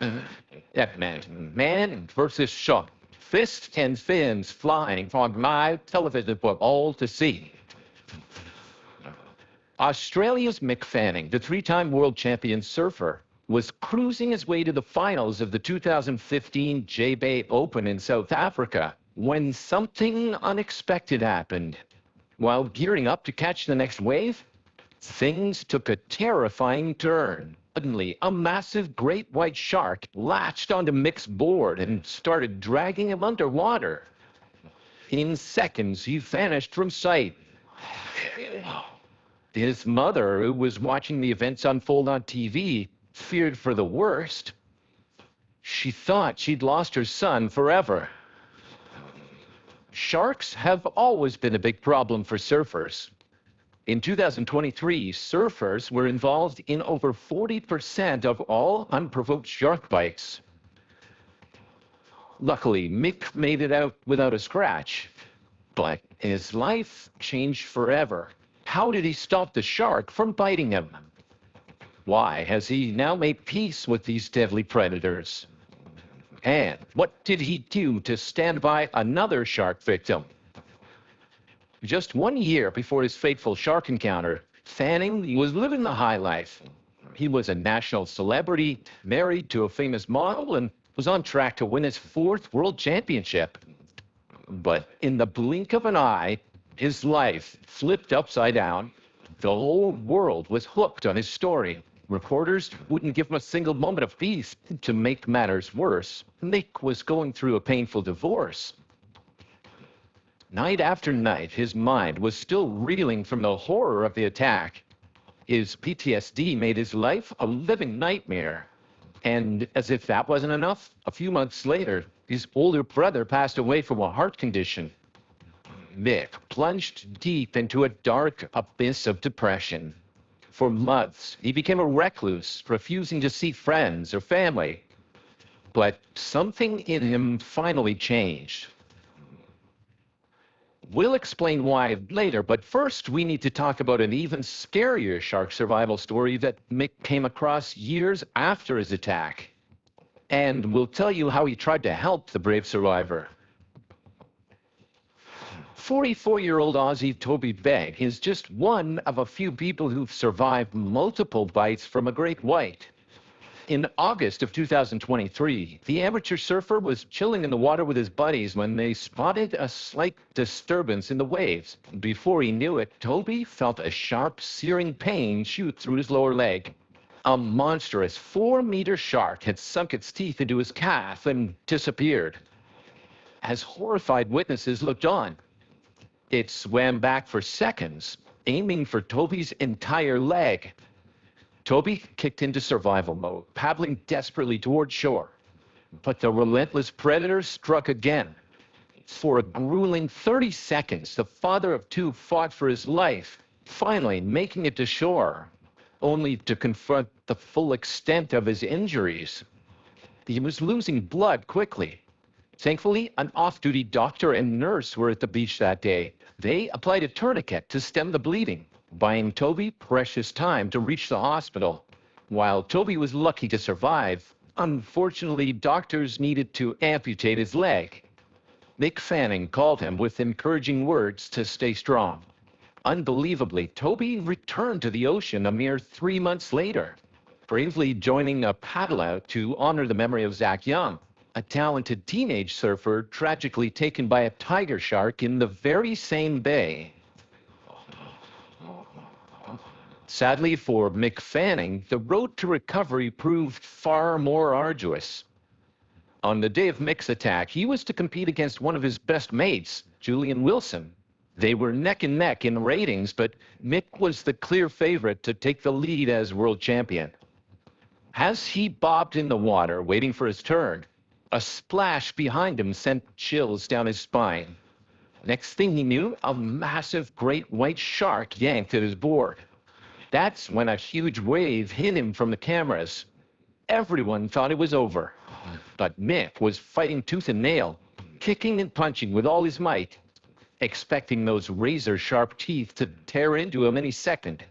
Man versus shark. Fists and fins flying from my television for all to see. Australia's Mick Fanning, the three-time world champion surfer, was cruising his way to the finals of the 2015 J-Bay Open in South Africa when something unexpected happened. While gearing up to catch the next wave, things took a terrifying turn. Suddenly, a massive great white shark latched onto Mick's board and started dragging him underwater. In seconds, he vanished from sight. His mother, who was watching the events unfold on TV, feared for the worst. She thought she'd lost her son forever. Sharks have always been a big problem for surfers. In 2023, surfers were involved in over 40% of all unprovoked shark bites. Luckily, Mick made it out without a scratch, but his life changed forever. How did he stop the shark from biting him? Why has he now made peace with these deadly predators? And what did he do to stand by another shark victim? Just 1 year before his fateful shark encounter, Fanning was living the high life. He was a national celebrity, married to a famous model, and was on track to win his fourth world championship. But in the blink of an eye, his life flipped upside down. The whole world was hooked on his story. Reporters wouldn't give him a single moment of peace. To make matters worse, Mick was going through a painful divorce. Night after night, his mind was still reeling from the horror of the attack. His PTSD made his life a living nightmare. And as if that wasn't enough, a few months later, his older brother passed away from a heart condition. Mick plunged deep into a dark abyss of depression. For months, he became a recluse, refusing to see friends or family. But something in him finally changed. We'll explain why later, but first we need to talk about an even scarier shark survival story that Mick came across years after his attack. And we'll tell you how he tried to help the brave survivor. 44-year-old Aussie Toby Begg is just one of a few people who've survived multiple bites from a great white. In August of 2023, the amateur surfer was chilling in the water with his buddies when they spotted a slight disturbance in the waves. Before he knew it, Toby felt a sharp, searing pain shoot through his lower leg. A monstrous 4-meter shark had sunk its teeth into his calf and disappeared. As horrified witnesses looked on, it swam back for seconds, aiming for Toby's entire leg. Toby kicked into survival mode, paddling desperately toward shore. But the relentless predator struck again. For a grueling 30 seconds, the father of two fought for his life, finally making it to shore, only to confront the full extent of his injuries. He was losing blood quickly. Thankfully, an off-duty doctor and nurse were at the beach that day. They applied a tourniquet to stem the bleeding, buying Toby precious time to reach the hospital. While Toby was lucky to survive, unfortunately, doctors needed to amputate his leg. Mick Fanning called him with encouraging words to stay strong. Unbelievably, Toby returned to the ocean a mere 3 months later, bravely joining a paddle-out to honor the memory of Zach Young, a talented teenage surfer tragically taken by a tiger shark in the very same bay. Sadly for Mick Fanning, the road to recovery proved far more arduous. On the day of Mick's attack, he was to compete against one of his best mates, Julian Wilson. They were neck and neck in ratings, but Mick was the clear favorite to take the lead as world champion. As he bobbed in the water, waiting for his turn, a splash behind him sent chills down his spine. Next thing he knew, a massive great white shark yanked at his board. That's when a huge wave hit him from the cameras. Everyone thought it was over. But Mick was fighting tooth and nail, kicking and punching with all his might, expecting those razor-sharp teeth to tear into him any second.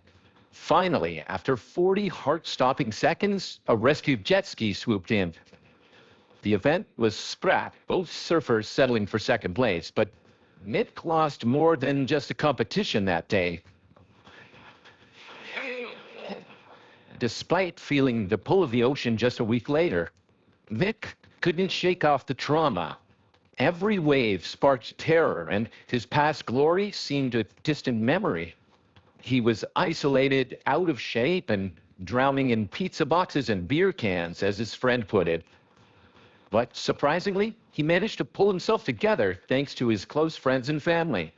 Finally, after 40 heart-stopping seconds, a rescue jet ski swooped in. The event was scrapped, both surfers settling for second place, but Mick lost more than just a competition that day. Despite feeling the pull of the ocean just a week later, Mick couldn't shake off the trauma. Every wave sparked terror, and his past glory seemed a distant memory. He was isolated, out of shape, and drowning in pizza boxes and beer cans, as his friend put it. But surprisingly, he managed to pull himself together thanks to his close friends and family.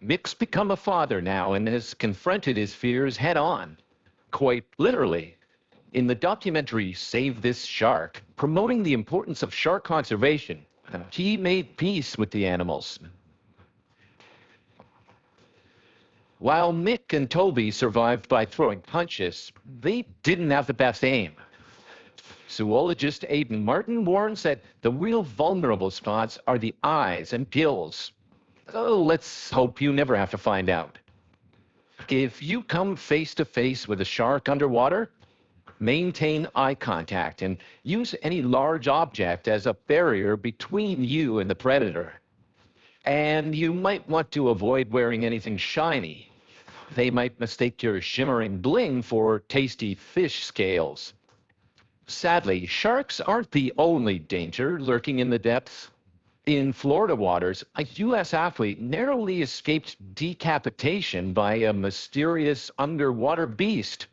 Mick's become a father now and has confronted his fears head on, quite literally. In the documentary Save This Shark, promoting the importance of shark conservation, he made peace with the animals. While Mick and Toby survived by throwing punches, they didn't have the best aim. Zoologist Aidan Martin warns that the real vulnerable spots are the eyes and gills. Oh, let's hope you never have to find out. If you come face to face with a shark underwater, maintain eye contact and use any large object as a barrier between you and the predator. And you might want to avoid wearing anything shiny. They might mistake your shimmering bling for tasty fish scales. Sadly, sharks aren't the only danger lurking in the depths. In Florida waters, a U.S. athlete narrowly escaped decapitation by a mysterious underwater beast.